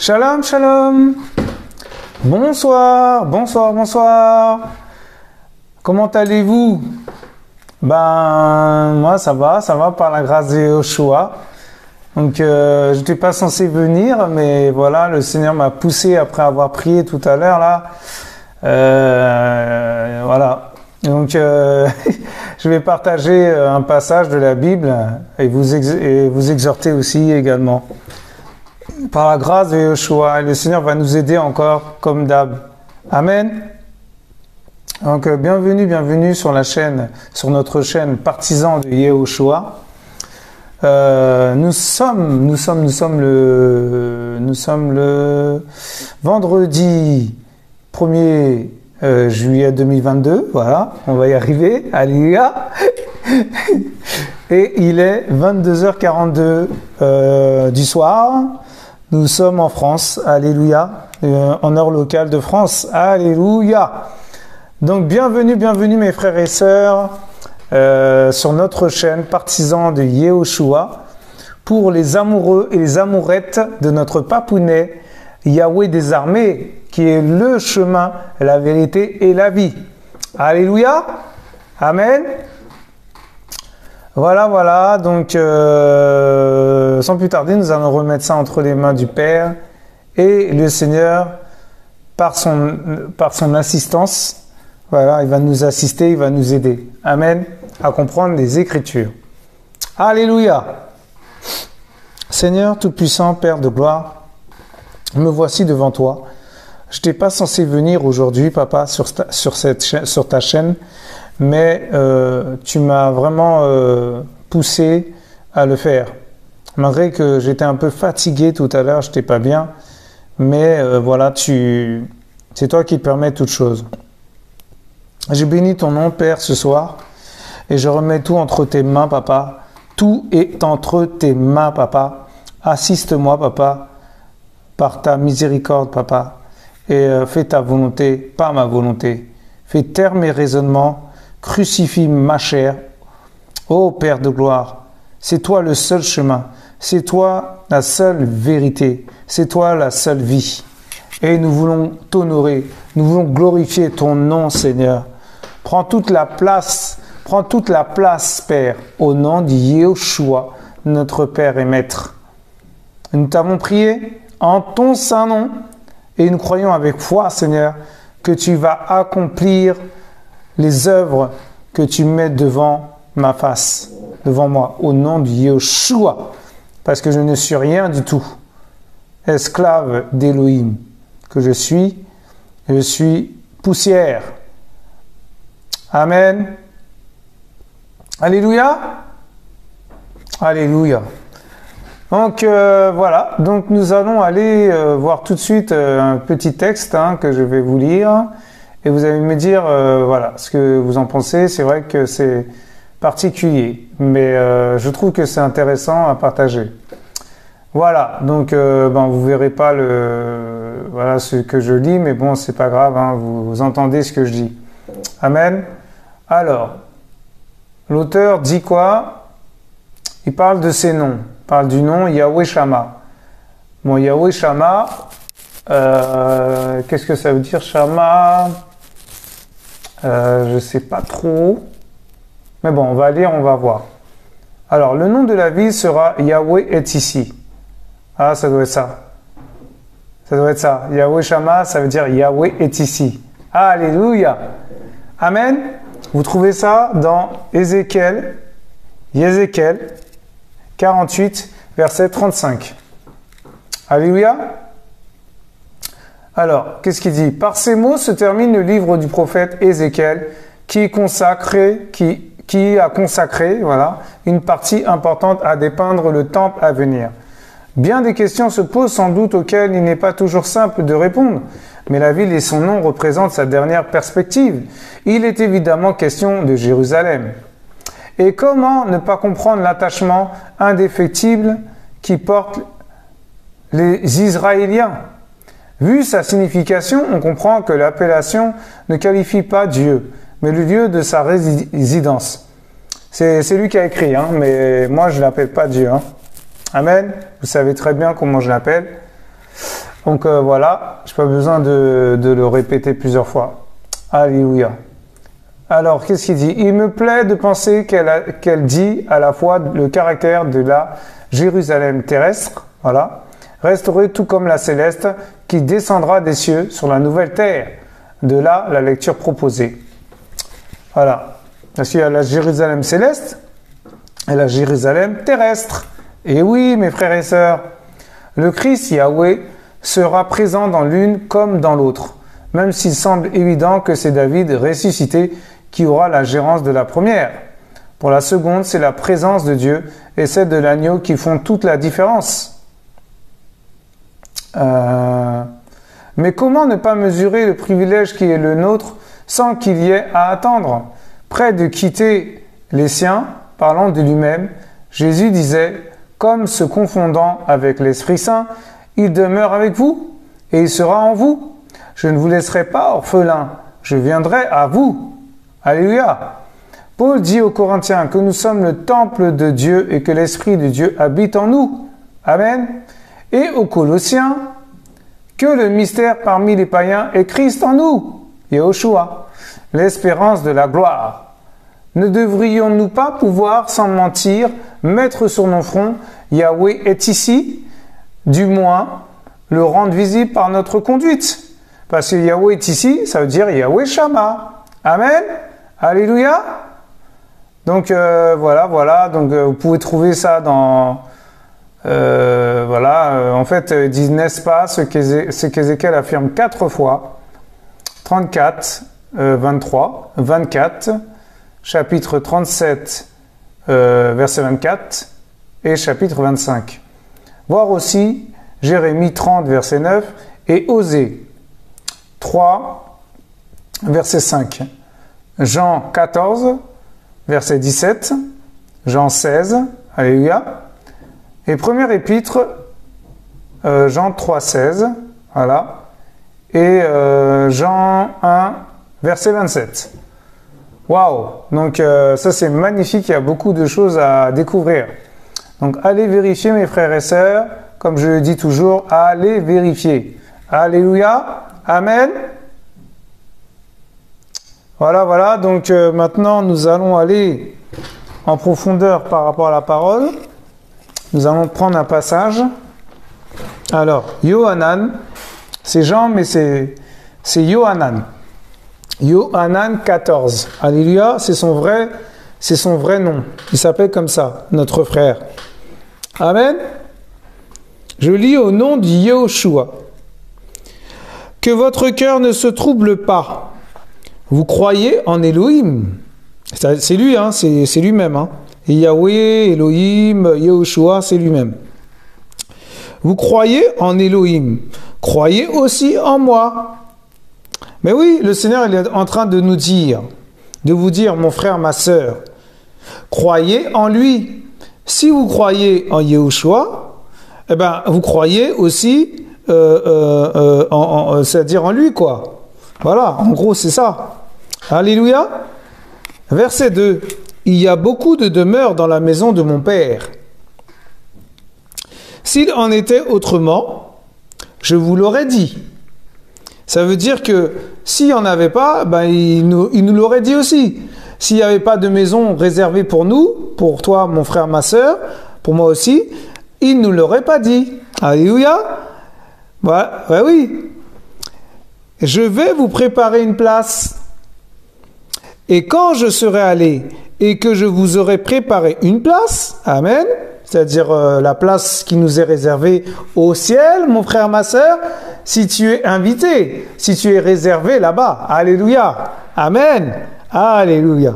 Shalom, shalom. Bonsoir, bonsoir, bonsoir. Comment allez-vous? Moi ça va par la grâce de Yoshua. Donc je n'étais pas censé venir, mais voilà, le Seigneur m'a poussé après avoir prié tout à l'heure là. Voilà. Donc je vais partager un passage de la Bible et vous exhorter aussi également. Par la grâce de Yoshua, le Seigneur va nous aider encore comme d'hab. Amen. Donc bienvenue sur la chaîne, sur notre chaîne Partisans de Yehoshua. Nous sommes le vendredi 1er juillet 2022. Voilà, on va y arriver. Alléluia. Et il est 22h42 du soir. Nous sommes en France. Alléluia. En heure locale de France. Alléluia. Donc bienvenue mes frères et sœurs sur notre chaîne Partisans de Yehoshua pour les amoureux et les amourettes de notre papounet Yahweh des armées qui est le chemin, la vérité et la vie. Alléluia. Amen. Voilà, donc sans plus tarder, nous allons remettre ça entre les mains du Père et le Seigneur, par son assistance, voilà, il va nous assister, il va nous aider. Amen, à comprendre les Écritures. Alléluia. Seigneur Tout-Puissant, Père de gloire, me voici devant toi. Je n'étais pas censé venir aujourd'hui, Papa, sur ta chaîne, mais tu m'as vraiment poussé à le faire. Malgré que j'étais un peu fatigué tout à l'heure, je n'étais pas bien, mais voilà, c'est toi qui permets toutes choses. J'ai béni ton nom, Père, ce soir, et je remets tout entre tes mains, Papa. Tout est entre tes mains, Papa. Assiste-moi, Papa, par ta miséricorde, Papa, et fais ta volonté, pas ma volonté. Fais taire mes raisonnements, crucifie ma chair. Ô Père de gloire, c'est toi le seul chemin, c'est toi la seule vérité, c'est toi la seule vie. Et nous voulons t'honorer, nous voulons glorifier ton nom, Seigneur. Prends toute la place, Père, au nom de Yehoshua, notre Père et Maître. Nous t'avons prié en ton saint nom et nous croyons avec foi, Seigneur, que tu vas accomplir les œuvres que tu mets devant ma face, devant moi, au nom de Yehoshua, parce que je ne suis rien du tout, esclave d'Élohim, que je suis poussière. Amen. Alléluia. Alléluia. Donc voilà, donc nous allons aller voir tout de suite un petit texte que je vais vous lire et vous allez me dire voilà ce que vous en pensez. C'est vrai que c'est particulier, mais je trouve que c'est intéressant à partager. Voilà, donc vous verrez pas ce que je lis, mais bon, c'est pas grave, vous entendez ce que je dis. Amen. Alors, l'auteur dit quoi? Il parle de ses noms. Il parle du nom Yahweh Shammah. Bon, Yahweh Shammah, qu'est-ce que ça veut dire Shammah? Je sais pas trop. Mais bon, on va lire, on va voir. Alors, le nom de la ville sera Yahweh est ici. Ah, ça doit être ça. Ça doit être ça. Yahweh Shammah, ça veut dire Yahweh est ici. Alléluia. Amen. Vous trouvez ça dans Ézéchiel 48, verset 35. Alléluia. Alors, qu'est-ce qu'il dit? Par ces mots se termine le livre du prophète Ézéchiel qui a consacré une partie importante à dépeindre le temple à venir. Bien des questions se posent sans doute auxquelles il n'est pas toujours simple de répondre, mais la ville et son nom représentent sa dernière perspective. Il est évidemment question de Jérusalem. Et comment ne pas comprendre l'attachement indéfectible qui portent les Israéliens? Vu sa signification, on comprend que l'appellation ne qualifie pas Dieu, mais le lieu de sa résidence. C'est lui qui a écrit, mais moi je ne l'appelle pas Dieu. Amen. Vous savez très bien comment je l'appelle. Donc voilà, je n'ai pas besoin de le répéter plusieurs fois. Alléluia. Alors, qu'est-ce qu'il dit? Il me plaît de penser qu'elle dit à la fois le caractère de la Jérusalem terrestre, voilà, restaurée tout comme la céleste, qui descendra des cieux sur la nouvelle terre. De là, la lecture proposée. Voilà. Parce qu'il y a la Jérusalem céleste et la Jérusalem terrestre. Et oui, mes frères et sœurs, le Christ Yahweh sera présent dans l'une comme dans l'autre, même s'il semble évident que c'est David ressuscité qui aura la gérance de la première. Pour la seconde, c'est la présence de Dieu et celle de l'agneau qui font toute la différence. Mais comment ne pas mesurer le privilège qui est le nôtre sans qu'il y ait à attendre? Près de quitter les siens, parlant de lui-même, Jésus disait, comme se confondant avec l'Esprit Saint, il demeure avec vous et il sera en vous. Je ne vous laisserai pas orphelins, je viendrai à vous. Alléluia. Paul dit aux Corinthiens que nous sommes le temple de Dieu et que l'Esprit de Dieu habite en nous. Amen. Et aux Colossiens que le mystère parmi les païens est Christ en nous, Yahushua, l'espérance de la gloire. Ne devrions-nous pas pouvoir, sans mentir, mettre sur nos fronts Yahweh est ici, du moins le rendre visible par notre conduite? Parce que Yahweh est ici, ça veut dire Yahweh Shama. Amen. Alléluia. Donc voilà. Donc vous pouvez trouver ça dans en fait, ils disent n'est-ce pas ce qu'Ézéchiel affirme 4 fois, 34, 23, 24, chapitre 37, verset 24 et chapitre 25. Voir aussi Jérémie 30, verset 9 et Osée 3, verset 5. Jean 14, verset 17, Jean 16, alléluia, et première épître, Jean 3, 16, voilà, et Jean 1, verset 27. Waouh! Donc ça c'est magnifique, il y a beaucoup de choses à découvrir. Donc allez vérifier mes frères et sœurs, comme je le dis toujours, allez vérifier. Alléluia, amen. Voilà, donc maintenant nous allons aller en profondeur par rapport à la parole. Nous allons prendre un passage. Alors, Yohanan, c'est Jean, mais c'est Yohanan. Yohanan 14. Alléluia, c'est son vrai nom. Il s'appelle comme ça, notre frère. Amen. Je lis au nom de Yahushua. Que votre cœur ne se trouble pas. Vous croyez en Elohim. C'est lui, hein, c'est lui-même. Hein. Et Yahweh, Elohim, Yahushua, c'est lui-même. Vous croyez en Elohim. Croyez aussi en moi. Mais oui, le Seigneur il est en train de nous dire, de vous dire, mon frère, ma sœur, croyez en lui. Si vous croyez en Yahushua, eh ben, vous croyez aussi, c'est-à-dire en lui, quoi. Voilà, en gros, c'est ça. Alléluia. Verset 2. Il y a beaucoup de demeures dans la maison de mon Père. S'il en était autrement, je vous l'aurais dit. Ça veut dire que s'il n'y en avait pas, ben il nous l'aurait dit aussi. S'il n'y avait pas de maison réservée pour nous, pour toi, mon frère, ma sœur, pour moi aussi, il ne nous l'aurait pas dit. Alléluia. Ouais, oui. Je vais vous préparer une place. Et quand je serai allé et que je vous aurai préparé une place, amen, c'est-à-dire la place qui nous est réservée au ciel, mon frère, ma sœur, si tu es invité, si tu es réservé là-bas, alléluia, amen, alléluia.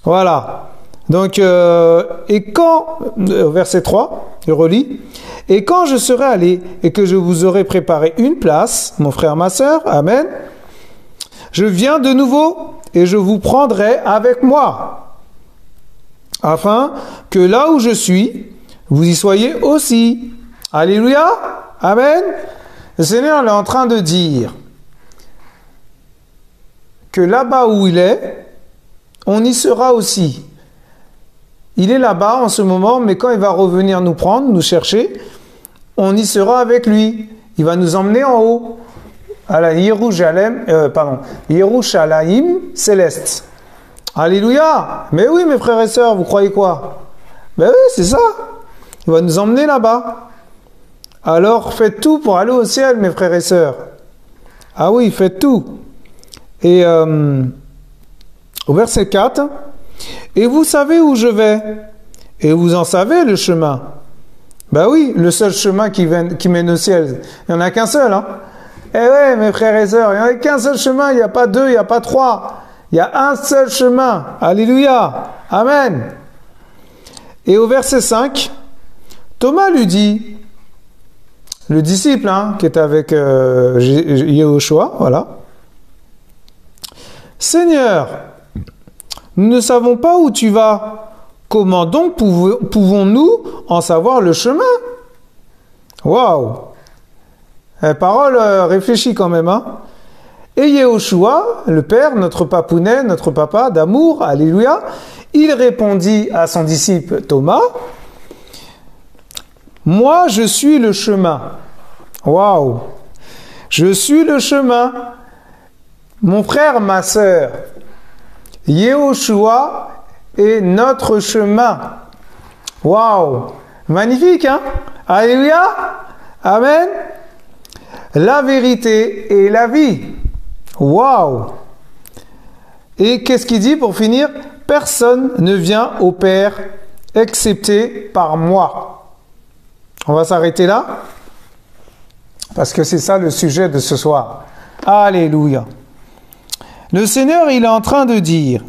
Voilà. Donc, et quand, verset 3, je relis, et quand je serai allé et que je vous aurai préparé une place, mon frère, ma sœur, amen, je viens de nouveau et je vous prendrai avec moi, afin que là où je suis, vous y soyez aussi. Alléluia, amen. Le Seigneur est en train de dire que là-bas où il est, on y sera aussi. Il est là-bas en ce moment, mais quand il va revenir nous prendre, nous chercher, on y sera avec lui. Il va nous emmener en haut, à la Yerushalayim céleste. Alléluia! Mais oui, mes frères et sœurs, vous croyez quoi? Ben oui, c'est ça. Il va nous emmener là-bas. Alors, faites tout pour aller au ciel, mes frères et sœurs. Ah oui, faites tout. Et au verset 4, « Et vous savez où je vais, et vous en savez le chemin. » Ben oui, le seul chemin qui mène au ciel. Il n'y en a qu'un seul, hein. Eh ouais, mes frères et sœurs, il n'y en a qu'un seul chemin, il n'y a pas deux, il n'y a pas trois. Il y a un seul chemin. Alléluia. Amen. Et au verset 5, Thomas lui dit, le disciple qui est avec Yehoshua, voilà. « Seigneur, nous ne savons pas où tu vas. Comment donc pouvons-nous en savoir le chemin ?» Waouh! Parole réfléchie quand même, hein. Et Yehoshua, le Père, notre papounet, notre papa d'amour, alléluia, il répondit à son disciple Thomas, « Moi, je suis le chemin. » Waouh! Je suis le chemin. Mon frère, ma sœur, Yehoshua est notre chemin. Waouh! Magnifique, hein? Alléluia! Amen! La vérité et la vie. Waouh! Et qu'est-ce qu'il dit pour finir? Personne ne vient au Père excepté par moi. On va s'arrêter là parce que c'est ça le sujet de ce soir. Alléluia. Le Seigneur, il est en train de dire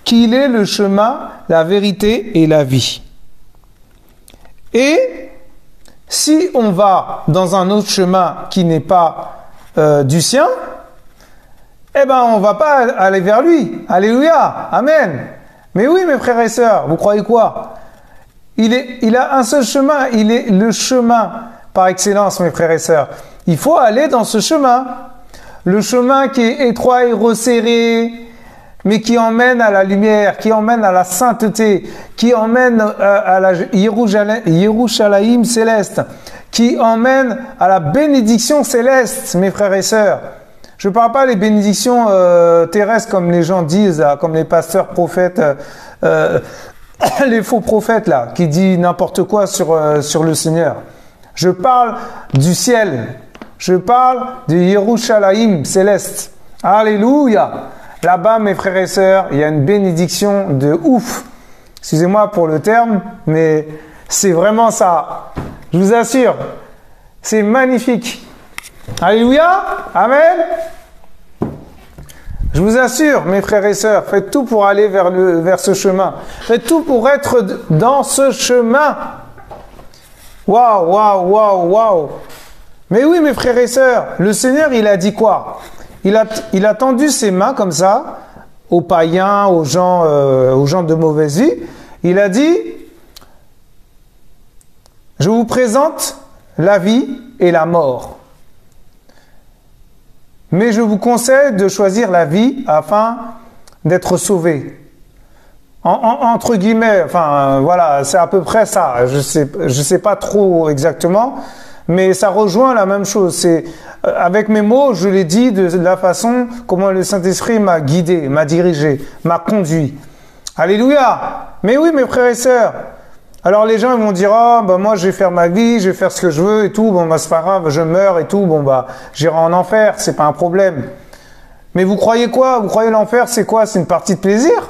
qu'il est le chemin, la vérité et la vie. Et si on va dans un autre chemin qui n'est pas du sien, eh ben on va pas aller vers lui. Alléluia, amen. Mais oui, mes frères et sœurs, vous croyez quoi? Il a un seul chemin, il est le chemin par excellence, mes frères et sœurs. Il faut aller dans ce chemin. Le chemin qui est étroit et resserré, mais qui emmène à la lumière, qui emmène à la sainteté, qui emmène à la Yerushalayim céleste, qui emmène à la bénédiction céleste, mes frères et sœurs. Je ne parle pas des bénédictions terrestres comme les gens disent, là, comme les pasteurs prophètes, les faux prophètes là, qui disent n'importe quoi sur le Seigneur. Je parle du ciel. Je parle de Yerushalayim céleste. Alléluia. Là-bas, mes frères et sœurs, il y a une bénédiction de ouf. Excusez-moi pour le terme, mais c'est vraiment ça. Je vous assure, c'est magnifique. Alléluia. Amen. Je vous assure, mes frères et sœurs, faites tout pour aller vers ce chemin. Faites tout pour être dans ce chemin. Waouh, waouh, waouh, waouh. Mais oui, mes frères et sœurs, le Seigneur, il a dit quoi? Il a tendu ses mains comme ça, aux païens, aux gens de mauvaise vie. Il a dit, je vous présente la vie et la mort. Mais je vous conseille de choisir la vie afin d'être sauvé. Entre guillemets, enfin voilà, c'est à peu près ça. Je sais pas trop exactement, mais ça rejoint la même chose. C'est avec mes mots, je l'ai dit de la façon comment le Saint-Esprit m'a guidé, m'a dirigé, m'a conduit. Alléluia. Mais oui, mes frères et sœurs. Alors les gens ils vont dire moi je vais faire ma vie, je vais faire ce que je veux et tout, bon bah c'est pas grave, je meurs et tout, bon bah j'irai en enfer, c'est pas un problème. Mais vous croyez quoi? Vous croyez l'enfer c'est quoi? C'est une partie de plaisir?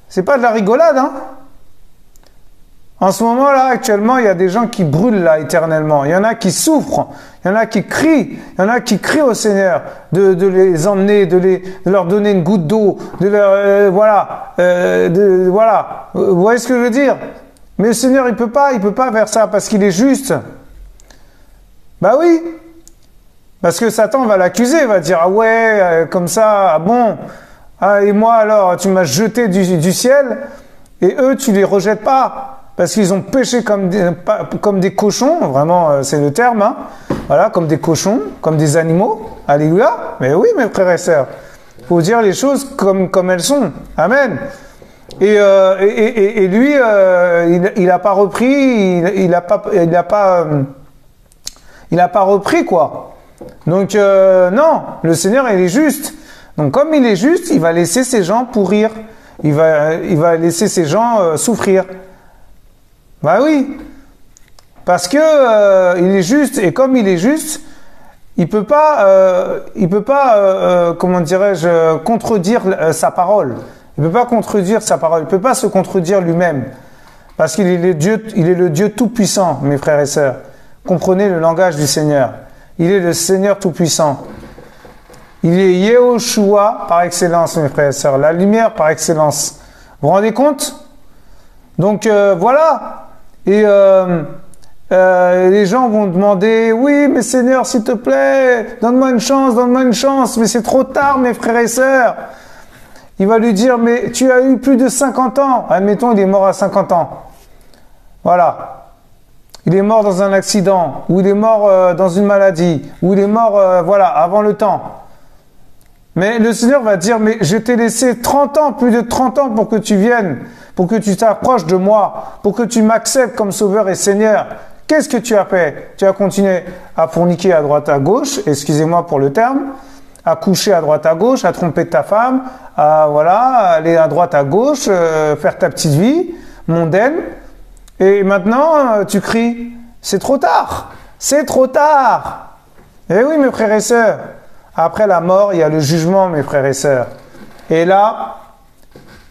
C'est pas de la rigolade, hein? En ce moment-là, actuellement, il y a des gens qui brûlent là éternellement. Il y en a qui souffrent, il y en a qui crient, il y en a qui crient au Seigneur de les emmener, de leur donner une goutte d'eau, de leur voilà. Vous voyez ce que je veux dire? Mais le Seigneur, il peut pas faire ça parce qu'il est juste. Bah oui, parce que Satan va l'accuser, va dire ah ouais, comme ça, ah bon, ah et moi alors, tu m'as jeté du ciel et eux tu les rejettes pas. Parce qu'ils ont péché comme des cochons, vraiment, c'est le terme, hein. Voilà, comme des cochons, comme des animaux. Alléluia. Mais oui, mes frères et sœurs, il faut dire les choses comme elles sont. Amen. Et lui, il n'a pas repris, Il n'a pas repris, quoi. Donc, non, le Seigneur, il est juste. Donc, comme il est juste, il va laisser ces gens pourrir. Il va laisser ces gens souffrir. Bah oui. Parce que il est juste. Et comme il est juste, il peut pas, comment dirais-je, contredire sa parole. Il peut pas contredire sa parole. Il peut pas se contredire lui-même. Parce qu'il est le Dieu tout-puissant, mes frères et sœurs. Comprenez le langage du Seigneur. Il est le Seigneur tout-puissant. Il est Yehoshua par excellence, mes frères et sœurs. La lumière par excellence. Vous vous rendez compte? Donc, voilà. Et les gens vont demander, oui, mais Seigneur, s'il te plaît, donne-moi une chance, donne-moi une chance. Mais c'est trop tard, mes frères et sœurs. Il va lui dire, mais tu as eu plus de 50 ans. Admettons, il est mort à 50 ans. Voilà. Il est mort dans un accident, ou il est mort dans une maladie, ou il est mort, voilà, avant le temps. Mais le Seigneur va dire, mais je t'ai laissé 30 ans, plus de 30 ans pour que tu viennes, pour que tu t'approches de moi, pour que tu m'acceptes comme Sauveur et Seigneur. Qu'est-ce que tu as fait? Tu as continué à forniquer à droite à gauche, excusez-moi pour le terme, à coucher à droite à gauche, à tromper ta femme, à voilà, aller à droite à gauche, faire ta petite vie mondaine. Et maintenant, tu cries, c'est trop tard, c'est trop tard. Eh oui, mes frères et sœurs, après la mort, il y a le jugement, mes frères et sœurs. Et là,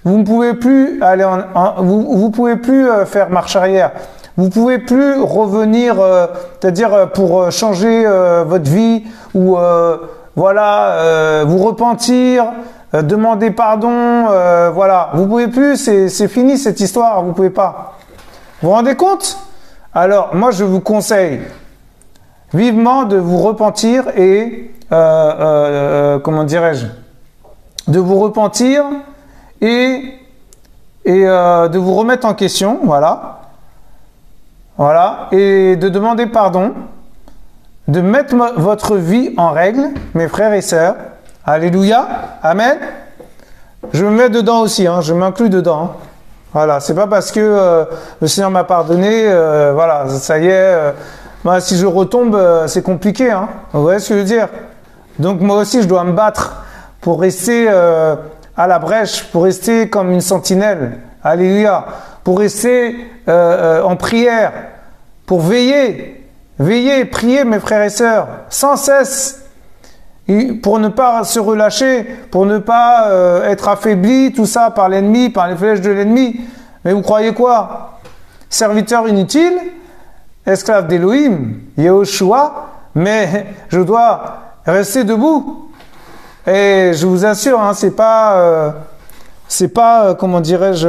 vous ne pouvez plus aller vous pouvez plus faire marche arrière. Vous pouvez plus revenir, c'est-à-dire pour changer votre vie ou voilà, vous repentir, demander pardon, voilà. Vous pouvez plus, c'est fini cette histoire, vous pouvez pas. Vous vous rendez compte? Alors, moi, je vous conseille vivement de vous repentir et, comment dirais-je, de vous repentir et de vous remettre en question, voilà. Voilà, et de demander pardon, de mettre votre vie en règle, mes frères et sœurs. Alléluia, amen. Je me mets dedans aussi, hein, je m'inclus dedans. Hein. Voilà, c'est pas parce que le Seigneur m'a pardonné, voilà, ça y est, bah, si je retombe, c'est compliqué, hein. Vous voyez ce que je veux dire? Donc moi aussi, je dois me battre pour rester à la brèche, pour rester comme une sentinelle. Alléluia. Pour rester en prière, pour veiller, prier, mes frères et sœurs, sans cesse. Et pour ne pas se relâcher, pour ne pas être affaibli, tout ça, par l'ennemi, par les flèches de l'ennemi. Mais vous croyez quoi? Serviteur inutile, esclave d'Élohim, Yehoshua, mais je dois rester debout. Et je vous assure, hein, c'est pas, comment dirais-je,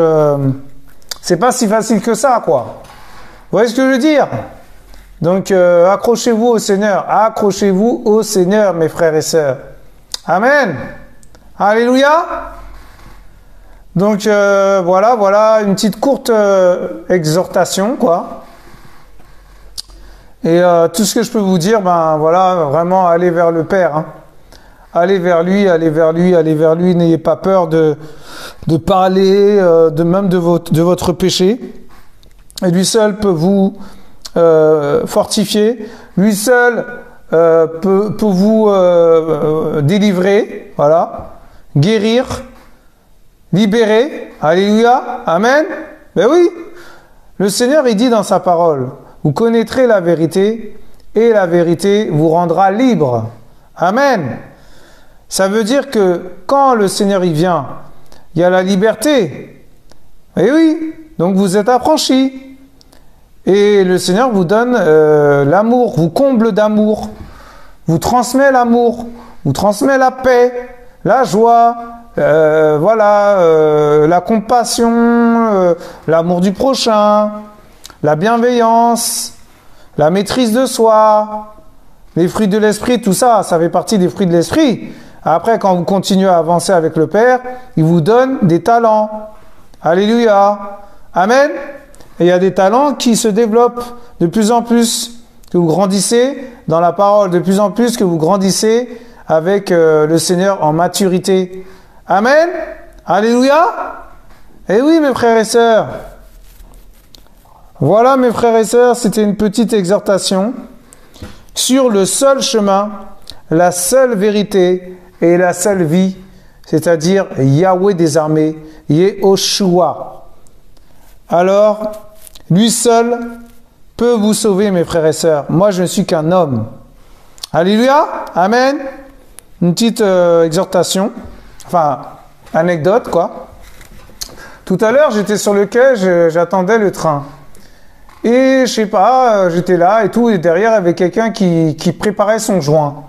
c'est pas si facile que ça, quoi. Vous voyez ce que je veux dire? Donc, accrochez-vous au Seigneur. Accrochez-vous au Seigneur, mes frères et sœurs. Amen. Alléluia. Donc, voilà, une petite courte exhortation, quoi. Et tout ce que je peux vous dire, ben voilà, vraiment, allez vers le Père. Hein. Allez vers lui, allez vers lui, allez vers lui. N'ayez pas peur de parler, même de votre péché. Et lui seul peut vous fortifier. Lui seul peut vous délivrer, voilà, guérir, libérer. Alléluia, amen. Ben oui, le Seigneur il dit dans sa parole, vous connaîtrez la vérité et la vérité vous rendra libre. Amen. Ça veut dire que quand le Seigneur y vient, il y a la liberté. Et oui, donc vous êtes affranchis. Et le Seigneur vous donne l'amour, vous comble d'amour, vous transmet l'amour, vous transmet la paix, la joie, voilà, la compassion, l'amour du prochain, la bienveillance, la maîtrise de soi, les fruits de l'esprit, tout ça, ça fait partie des fruits de l'esprit. Après, quand vous continuez à avancer avec le Père, il vous donne des talents. Alléluia. Amen. Et il y a des talents qui se développent de plus en plus, que vous grandissez dans la parole, de plus en plus que vous grandissez avec le Seigneur en maturité. Amen. Alléluia. Et oui, mes frères et sœurs. Voilà, mes frères et sœurs, c'était une petite exhortation. sur le seul chemin, la seule vérité et la seule vie, c'est-à-dire Yahweh des armées, Yehoshua. Alors, lui seul peut vous sauver, mes frères et sœurs. Moi, je ne suis qu'un homme. Alléluia, amen. Une petite exhortation, enfin, anecdote, quoi. Tout à l'heure, j'étais sur le quai, j'attendais le train. Et je sais pas, j'étais là et tout, et derrière, il y avait quelqu'un qui préparait son joint.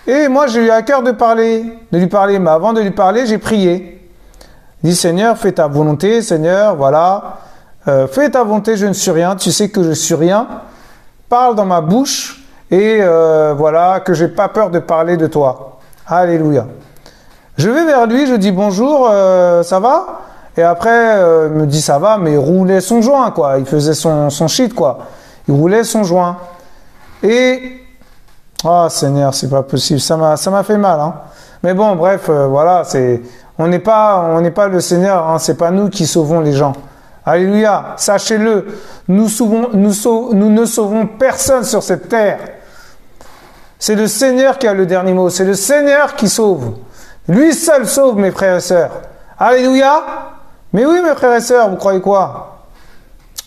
Et moi, j'ai eu à cœur de lui parler. Mais avant de lui parler, j'ai prié. J'ai dit, Seigneur, fais ta volonté, Seigneur, voilà. Fais ta volonté, je ne suis rien. Tu sais que je suis rien. Parle dans ma bouche et voilà, que j'ai pas peur de parler de toi. Alléluia. Je vais vers lui, je dis bonjour, ça va? Et après, il me dit ça va, mais il roulait son joint, quoi. Il faisait son shit, quoi. Il roulait son joint. Et oh Seigneur, c'est pas possible, ça m'a fait mal, hein. Mais bon, bref, voilà, on n'est pas le Seigneur, hein, c'est pas nous qui sauvons les gens. Alléluia, sachez-le, nous ne sauvons personne sur cette terre. C'est le Seigneur qui a le dernier mot, c'est le Seigneur qui sauve. Lui seul sauve, mes frères et sœurs. Alléluia. Mais oui, mes frères et sœurs, vous croyez quoi?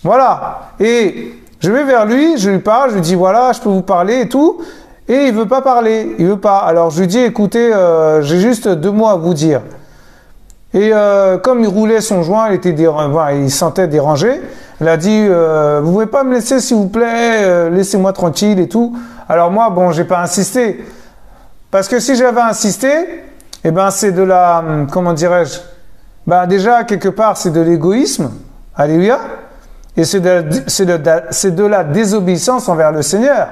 Voilà. Et je vais vers lui, je lui parle, je lui dis voilà, je peux vous parler et tout. Et il veut pas parler, il veut pas. Alors je lui dis écoutez, j'ai juste 2 mots à vous dire. Et comme il roulait son joint, il se sentait dérangé. Il a dit vous pouvez pas me laisser s'il vous plaît, laissez-moi tranquille et tout. Alors moi bon, j'ai pas insisté parce que si j'avais insisté, eh ben c'est de la comment dirais-je? Ben déjà quelque part c'est de l'égoïsme. Alléluia. Et c'est de la désobéissance envers le Seigneur.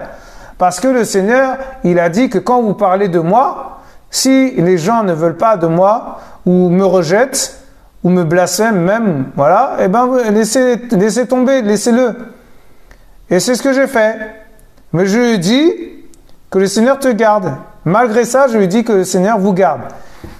Parce que le Seigneur, il a dit que quand vous parlez de moi, si les gens ne veulent pas de moi, ou me rejettent, ou me blasphèment même, voilà, eh ben, laissez tomber, laissez-le. Et c'est ce que j'ai fait. Mais je lui ai dit que le Seigneur te garde. Malgré ça, je lui ai dit que le Seigneur vous garde.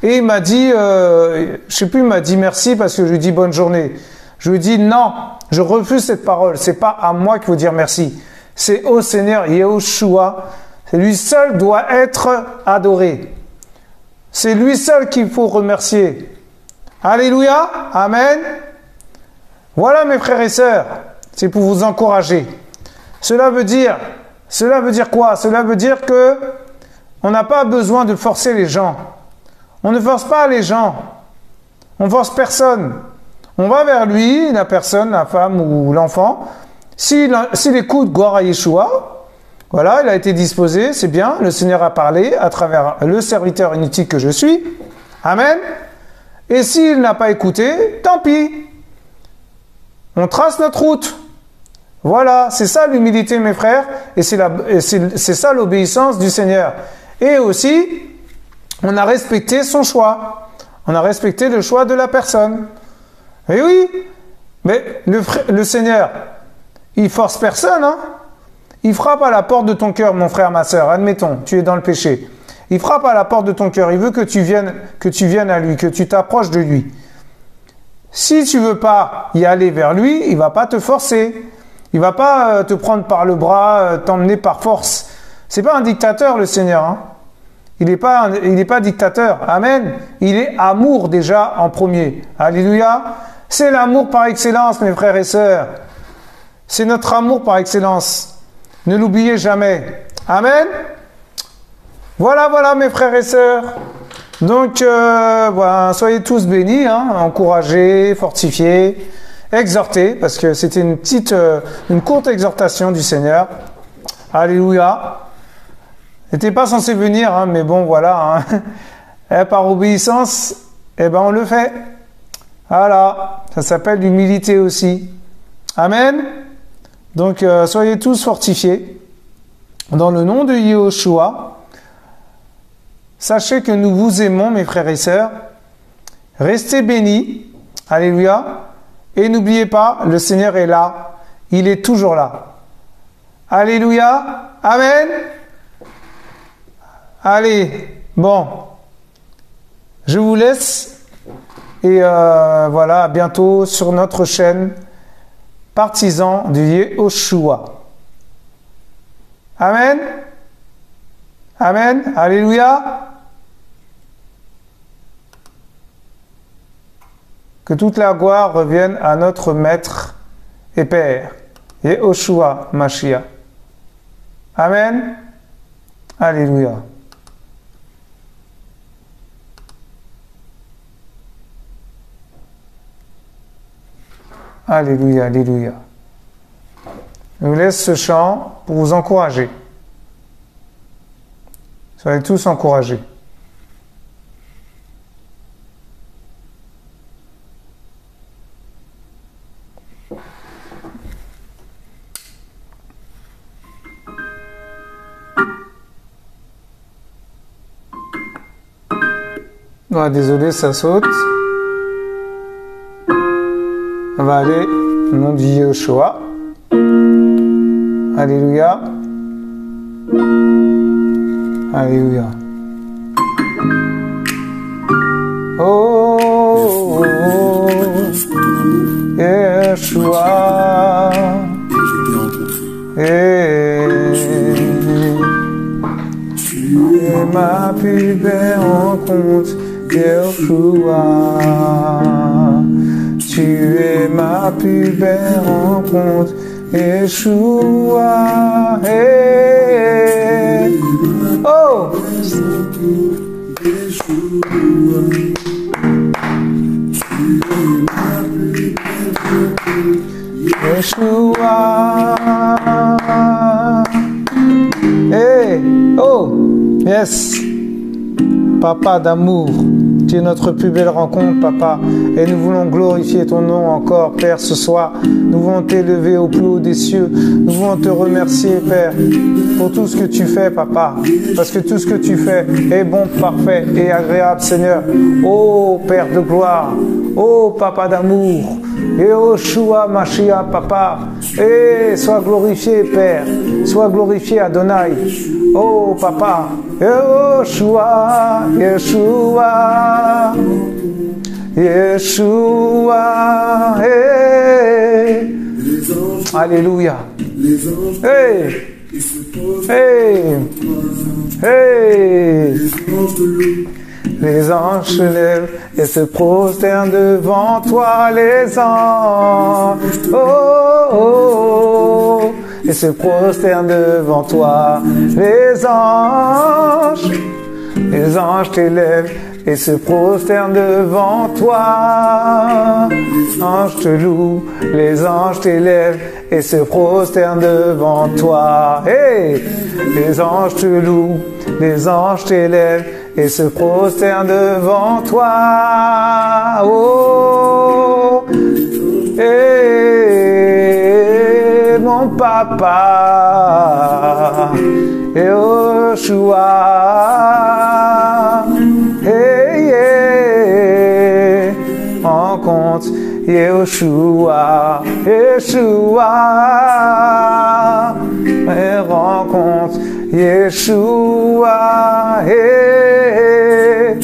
Et il m'a dit, je sais plus, il m'a dit merci parce que je lui ai dit bonne journée. Je lui ai dit non, je refuse cette parole. C'est pas à moi qu'il faut dire merci. C'est au Seigneur Yehoshua. C'est lui seul doit être adoré. C'est lui seul qu'il faut remercier. Alléluia. Amen. Voilà mes frères et sœurs. C'est pour vous encourager. Cela veut dire quoi? Cela veut dire que on n'a pas besoin de forcer les gens. On ne force pas les gens. On force personne. On va vers lui, la personne, la femme ou l'enfant. S'il écoute, gloire à Yeshua, voilà, il a été disposé, c'est bien, le Seigneur a parlé à travers le serviteur inutile que je suis. Amen. Et s'il n'a pas écouté, tant pis. On trace notre route. Voilà, c'est ça l'humilité, mes frères, et c'est ça l'obéissance du Seigneur. Et aussi, on a respecté son choix. On a respecté le choix de la personne. Et oui, mais le Seigneur, il force personne, hein. Il frappe à la porte de ton cœur, mon frère, ma sœur. Admettons, tu es dans le péché. Il frappe à la porte de ton cœur. Il veut que tu viennes à lui, que tu t'approches de lui. Si tu veux pas y aller vers lui, il va pas te forcer. Il va pas te prendre par le bras, t'emmener par force. C'est pas un dictateur, le Seigneur, hein. Il n'est pas dictateur. Amen. Il est amour déjà en premier. Alléluia. C'est l'amour par excellence, mes frères et sœurs. C'est notre amour par excellence. Ne l'oubliez jamais. Amen. Voilà, mes frères et sœurs. Donc, voilà, soyez tous bénis, hein, encouragés, fortifiés, exhortés, parce que c'était une courte exhortation du Seigneur. Alléluia. N'était pas censé venir, hein, mais bon, voilà. Hein. Et par obéissance, eh ben, on le fait. Voilà. Ça s'appelle l'humilité aussi. Amen. Donc, soyez tous fortifiés. Dans le nom de Yehoshua, sachez que nous vous aimons, mes frères et sœurs. Restez bénis. Alléluia. Et n'oubliez pas, le Seigneur est là. Il est toujours là. Alléluia. Amen. Allez, bon. Je vous laisse. Et voilà, à bientôt sur notre chaîne Partisans de Yehoshua. Amen. Amen. Alléluia. Que toute la gloire revienne à notre Maître et Père, Yehoshua Mashiach. Amen. Alléluia. Alléluia, alléluia. Je vous laisse ce chant pour vous encourager. Soyez tous encouragés. Ah, désolé, ça saute. On va aller au nom du Yehoshua. Alléluia. Alléluia. Oh, Yeshua. Tu es ma plus belle rencontre, Yeshua. Tu es ma plus belle rencontre, Yeshua. Hey. Oh! Yeshua. Hey! Oh! Yes! Papa d'amour. Tu es notre plus belle rencontre, Papa, et nous voulons glorifier ton nom encore, Père, ce soir. Nous voulons t'élever au plus haut des cieux. Nous voulons te remercier, Père, pour tout ce que tu fais, Papa, parce que tout ce que tu fais est bon, parfait et agréable, Seigneur. Oh, Père de gloire, oh, Papa d'amour, Yehoshua Mashiach, Papa, et sois glorifié, Père, sois glorifié, Adonai. Oh, Papa, Yehoshua, Yeshua, Yeshua, hey. Alléluia. Hey, hey, hey. Les anges se lèvent et se prosternent devant toi, les anges. Oh, oh, oh. Et se prosternent devant toi, les anges. Les anges t'élèvent et se prosternent devant toi. Les anges te louent, les anges t'élèvent et se prosternent devant toi. Hey! Les anges te louent, les anges t'élèvent et se prosternent devant toi. Oh! Hey! Mon papa, Yehoshua. Hey, yeah. Rencontre Yehoshua, Yeshua. Et rencontre Yeshua. Hey.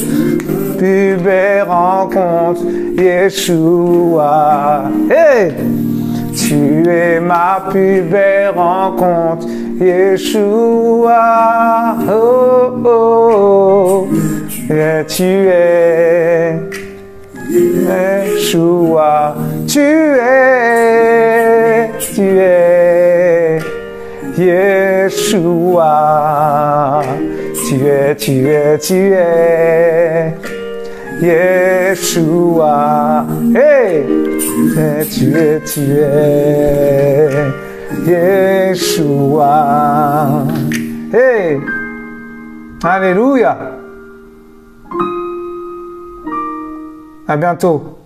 Plus belle rencontre Yeshua. Hey. Tu es ma plus belle rencontre, Yeshua. Oh, oh, et tu es Yeshua. Tu es Yeshua. Tu es Yeshua. Hey! Tu es Yeshua. Hey! Alléluia. À bientôt.